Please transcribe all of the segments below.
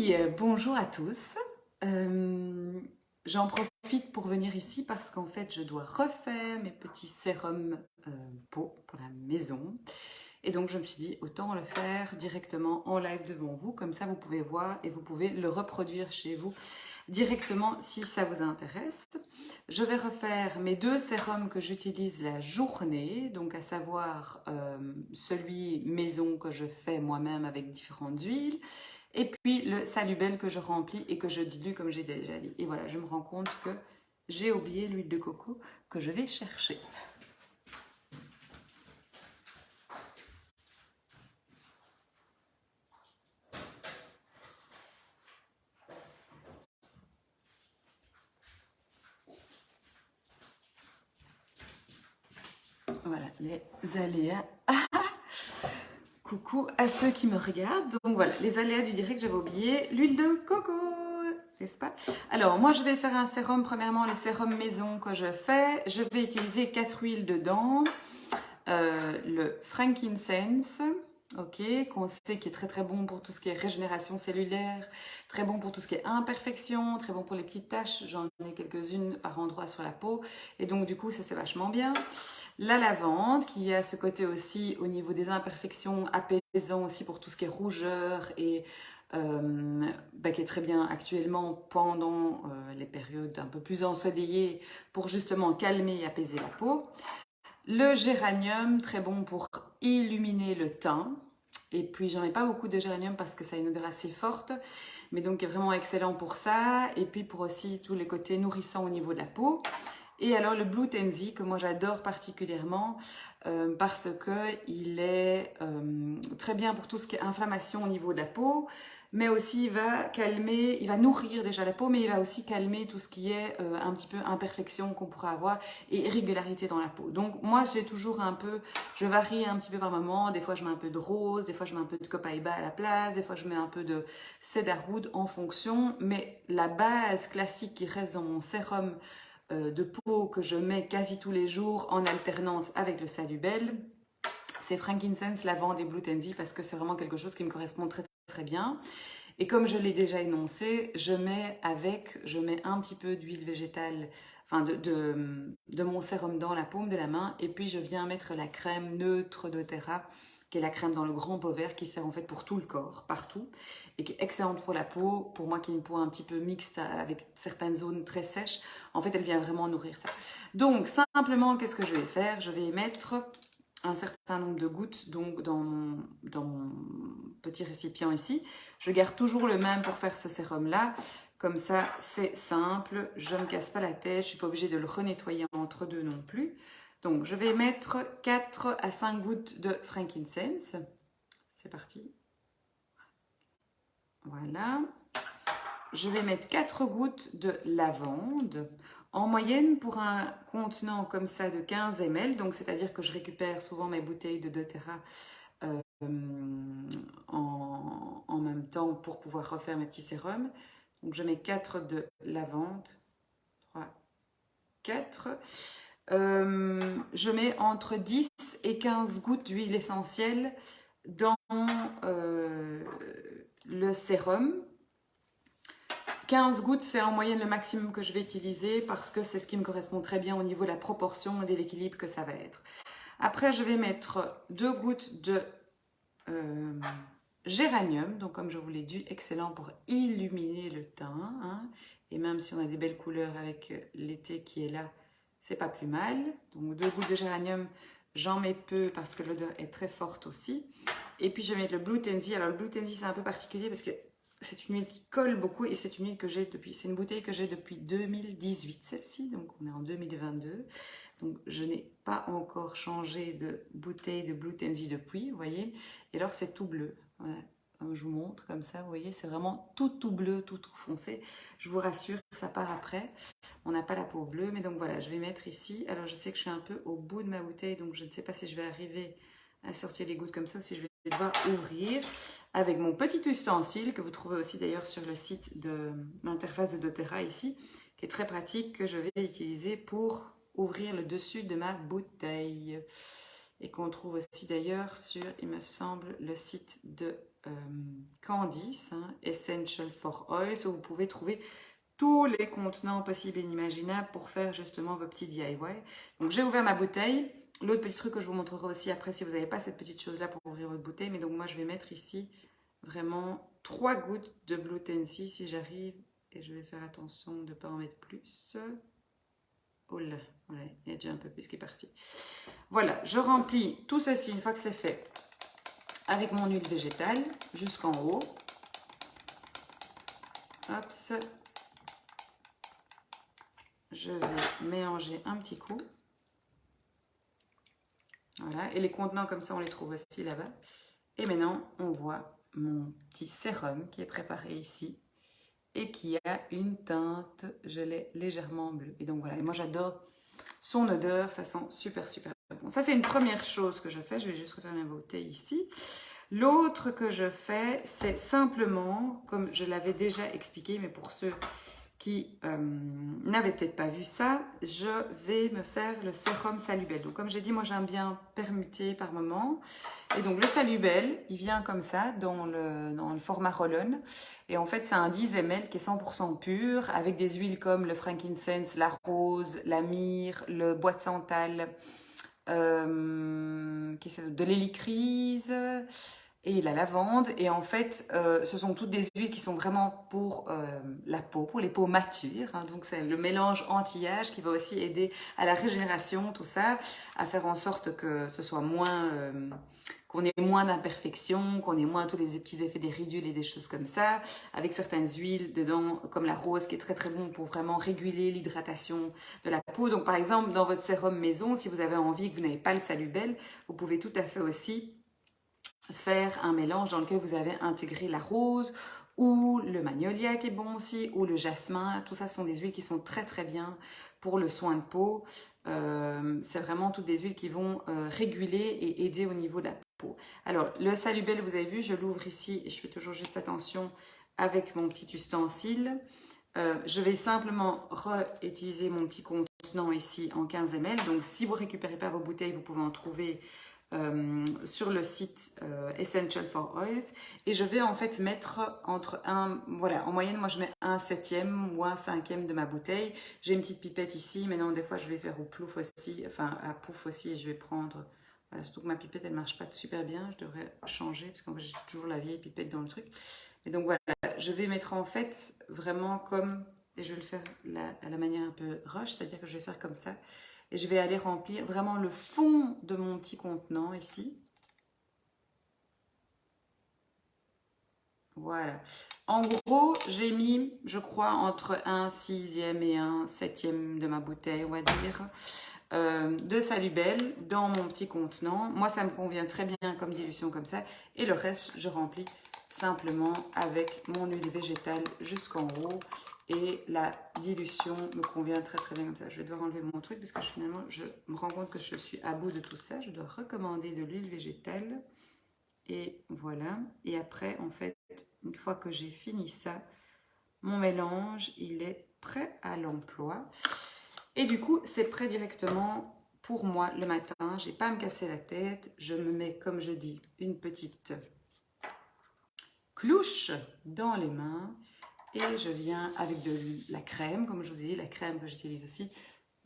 Oui, bonjour à tous. Euh, J'en profite pour venir ici parce qu'en fait, je dois refaire mes petits sérums peau pour la maison. Et donc, je me suis dit, autant le faire directement en live devant vous. Comme ça, vous pouvez voir et vous pouvez le reproduire chez vous directement si ça vous intéresse. Je vais refaire mes deux sérums que j'utilise la journée, donc à savoir celui maison que je fais moi-même avec différentes huiles et puis le Salubel que je remplis et que je dilue comme j'ai déjà dit. Et voilà, je me rends compte que j'ai oublié l'huile de coco que je vais chercher. Voilà, les aléas. Coucou à ceux qui me regardent. Donc voilà, les aléas du direct, j'avais oublié l'huile de coco, n'est-ce pas? Alors, moi, je vais faire un sérum. Premièrement, les sérums maison que je fais. Je vais utiliser 4 huiles dedans. Le frankincense, ok, qu'on sait qui est très très bon pour tout ce qui est régénération cellulaire, très bon pour tout ce qui est imperfection, très bon pour les petites taches, j'en ai quelques-unes par endroit sur la peau, et donc du coup ça c'est vachement bien. La lavande, qui a ce côté aussi au niveau des imperfections, apaisant aussi pour tout ce qui est rougeur et qui est très bien actuellement pendant les périodes un peu plus ensoleillées pour justement calmer et apaiser la peau. Le géranium, très bon pour illuminer le teint. Et puis, j'en mets pas beaucoup de géranium parce que ça a une odeur assez forte, mais donc est vraiment excellent pour ça. Et puis pour aussi tous les côtés nourrissants au niveau de la peau. Et alors le Blue Tenzi que moi j'adore particulièrement parce que il est très bien pour tout ce qui est inflammation au niveau de la peau, mais aussi il va calmer, il va nourrir déjà la peau, mais il va aussi calmer tout ce qui est un petit peu imperfection qu'on pourrait avoir et irrégularité dans la peau. Donc moi j'ai toujours un peu, je varie un petit peu par moment, des fois je mets un peu de rose, des fois je mets un peu de copaïba à la place, des fois je mets un peu de cedarwood en fonction, mais la base classique qui reste dans mon sérum de peau que je mets quasi tous les jours en alternance avec le Salubel, c'est frankincense, lavande et blue tenzi parce que c'est vraiment quelque chose qui me correspond très très bien. Et comme je l'ai déjà énoncé, je mets un petit peu d'huile végétale, enfin de mon sérum dans la paume de la main, et puis je viens mettre la crème neutre d'Oterra, qui est la crème dans le grand pot vert, qui sert en fait pour tout le corps, partout, et qui est excellente pour la peau. Pour moi qui ai une peau un petit peu mixte avec certaines zones très sèches, en fait elle vient vraiment nourrir ça. Donc simplement, qu'est-ce que je vais faire? Je vais mettre un certain nombre de gouttes donc dans mon petit récipient ici. Je garde toujours le même pour faire ce sérum là. Comme ça, c'est simple. Je ne me casse pas la tête. Je ne suis pas obligée de le renettoyer entre deux non plus. Donc, je vais mettre 4 à 5 gouttes de frankincense. C'est parti. Voilà. Je vais mettre 4 gouttes de lavande. En moyenne, pour un contenant comme ça de 15 ml, donc c'est-à-dire que je récupère souvent mes bouteilles de doTERRA en même temps pour pouvoir refaire mes petits sérums. Donc je mets 4 de lavande, 3, 4. Je mets entre 10 et 15 gouttes d'huile essentielle dans le sérum. 15 gouttes, c'est en moyenne le maximum que je vais utiliser parce que c'est ce qui me correspond très bien au niveau de la proportion et de l'équilibre que ça va être. Après, je vais mettre 2 gouttes de géranium, donc comme je vous l'ai dit, excellent pour illuminer le teint. Hein. Et même si on a des belles couleurs avec l'été qui est là, c'est pas plus mal. Donc 2 gouttes de géranium, j'en mets peu parce que l'odeur est très forte aussi. Et puis je vais mettre le Blue Tenzi. Alors le Blue Tenzi c'est un peu particulier parce que c'est une huile qui colle beaucoup et c'est une huile que j'ai depuis, c'est une bouteille que j'ai depuis 2018 celle-ci, donc on est en 2022. Donc je n'ai pas encore changé de bouteille de Blue Tenzi depuis, vous voyez. Et alors c'est tout bleu, voilà. Comme je vous montre comme ça, vous voyez, c'est vraiment tout bleu, tout foncé. Je vous rassure, ça part après. On n'a pas la peau bleue, mais donc voilà, je vais mettre ici. Alors je sais que je suis un peu au bout de ma bouteille, donc je ne sais pas si je vais arriver à sortir les gouttes comme ça ou si je vais devoir ouvrir avec mon petit ustensile que vous trouvez aussi d'ailleurs sur le site de l'interface de doTERRA ici, qui est très pratique, que je vais utiliser pour ouvrir le dessus de ma bouteille et qu'on trouve aussi d'ailleurs sur, il me semble, le site de Candice, hein, Essential for Oils, où vous pouvez trouver tous les contenants possibles et inimaginables pour faire justement vos petits DIY. Donc j'ai ouvert ma bouteille. L'autre petit truc que je vous montrerai aussi après si vous n'avez pas cette petite chose là pour ouvrir votre bouteille. Mais donc moi je vais mettre ici vraiment 3 gouttes de Blue Tensi si j'arrive. Et je vais faire attention de ne pas en mettre plus. Oh là, voilà, il y a déjà un peu plus qui est parti. Voilà, je remplis tout ceci une fois que c'est fait avec mon huile végétale jusqu'en haut. Hop, je vais mélanger un petit coup. Voilà, et les contenants comme ça, on les trouve aussi là-bas. Et maintenant, on voit mon petit sérum qui est préparé ici et qui a une teinte, je l'ai légèrement bleue. Et donc voilà, et moi j'adore son odeur, ça sent super super bon. Ça c'est une première chose que je fais, je vais juste refaire ma bouteille ici. L'autre que je fais, c'est simplement, comme je l'avais déjà expliqué, mais pour ceux qui n'avaient peut-être pas vu ça, je vais me faire le sérum Salubel. Donc comme j'ai dit, moi j'aime bien permuter par moment. Et donc le Salubel, il vient comme ça dans le format roll-on. Et en fait c'est un 10 ml qui est 100% pur, avec des huiles comme le frankincense, la rose, la myrrhe, le bois de santal, de l'hélicryse et la lavande. Et en fait, ce sont toutes des huiles qui sont vraiment pour la peau, pour les peaux matures. Hein. Donc c'est le mélange anti-âge qui va aussi aider à la régénération, tout ça, à faire en sorte que ce soit moins... qu'on ait moins d'imperfections, qu'on ait moins tous les petits effets des ridules et des choses comme ça, avec certaines huiles dedans, comme la rose, qui est très très bon pour vraiment réguler l'hydratation de la peau. Donc par exemple, dans votre sérum maison, si vous avez envie et que vous n'avez pas le Salubel, vous pouvez tout à fait aussi faire un mélange dans lequel vous avez intégré la rose ou le magnolia qui est bon aussi, ou le jasmin. Tout ça sont des huiles qui sont très très bien pour le soin de peau. C'est vraiment toutes des huiles qui vont réguler et aider au niveau de la peau. Alors le Salubel, vous avez vu, je l'ouvre ici et je fais toujours juste attention avec mon petit ustensile. Je vais simplement réutiliser mon petit contenant ici en 15 ml. Donc si vous ne récupérez pas vos bouteilles, vous pouvez en trouver sur le site Essential for Oils, et je vais en fait mettre entre voilà, en moyenne moi je mets 1/7 ou 1/5 de ma bouteille. J'ai une petite pipette ici, maintenant des fois je vais faire au plouf aussi, enfin à pouf aussi, et je vais prendre, voilà, surtout que ma pipette elle marche pas super bien, je devrais changer parce qu'en fait j'ai toujours la vieille pipette dans le truc. Et donc voilà, je vais mettre en fait vraiment comme, et je vais le faire à la manière un peu rush, c'est-à-dire que je vais faire comme ça. Et je vais aller remplir vraiment le fond de mon petit contenant ici. Voilà. En gros, j'ai mis, je crois, entre 1/6 et 1/7 de ma bouteille, on va dire, de Salubel dans mon petit contenant. Moi, ça me convient très bien comme dilution comme ça. Et le reste, je remplis simplement avec mon huile végétale jusqu'en haut. Et la dilution me convient très très bien comme ça. Je vais devoir enlever mon truc parce que finalement je me rends compte que je suis à bout de tout ça. Je dois recommander de l'huile végétale. Et voilà. Et après, en fait, une fois que j'ai fini ça, mon mélange, il est prêt à l'emploi. Et du coup, c'est prêt directement pour moi le matin. J'ai pas à me casser la tête. Je me mets, comme je dis, une petite clouche dans les mains. Et je viens avec de la crème, comme je vous ai dit, la crème que j'utilise aussi,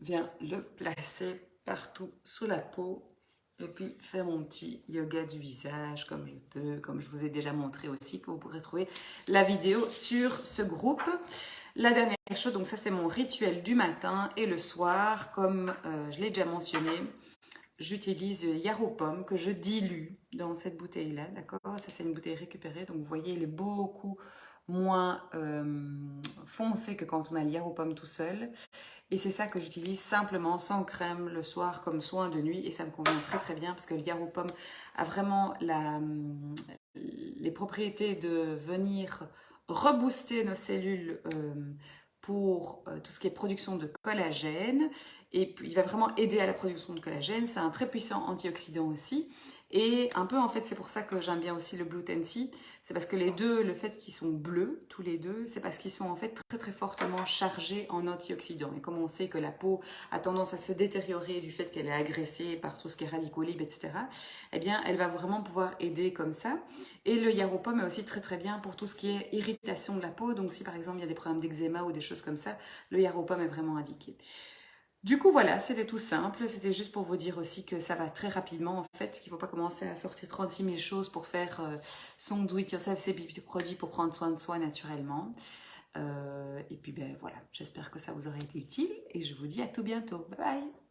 viens le placer partout sous la peau et puis faire mon petit yoga du visage comme je peux, comme je vous ai déjà montré aussi, que vous pourrez trouver la vidéo sur ce groupe. La dernière chose, donc ça c'est mon rituel du matin et le soir, comme je l'ai déjà mentionné, j'utilise Yarrow Pomme que je dilue dans cette bouteille-là, d'accord? Ça c'est une bouteille récupérée, donc vous voyez, elle est beaucoup moins foncé que quand on a le Yarrow Pomme tout seul. Et c'est ça que j'utilise simplement sans crème le soir comme soin de nuit. Et ça me convient très très bien parce que le Yarrow Pomme a vraiment les propriétés de venir rebooster nos cellules pour tout ce qui est production de collagène. Et puis, il va vraiment aider à la production de collagène. C'est un très puissant antioxydant aussi. Et un peu, en fait, c'est pour ça que j'aime bien aussi le Blue Tea. C'est parce que les deux, le fait qu'ils sont bleus, tous les deux, c'est parce qu'ils sont en fait très très fortement chargés en antioxydants. Et comme on sait que la peau a tendance à se détériorer du fait qu'elle est agressée par tout ce qui est radicaux libres, etc., eh bien, elle va vraiment pouvoir aider comme ça. Et le yarrow pomme est aussi très très bien pour tout ce qui est irritation de la peau. Donc si par exemple il y a des problèmes d'eczéma ou des choses comme ça, le yarrow pomme est vraiment indiqué. Du coup, voilà, c'était tout simple. C'était juste pour vous dire aussi que ça va très rapidement, en fait, qu'il ne faut pas commencer à sortir 36 000 choses pour faire son do-it-yourself, ses produits pour prendre soin de soi naturellement. Et puis, ben voilà, j'espère que ça vous aura été utile et je vous dis à tout bientôt. Bye bye!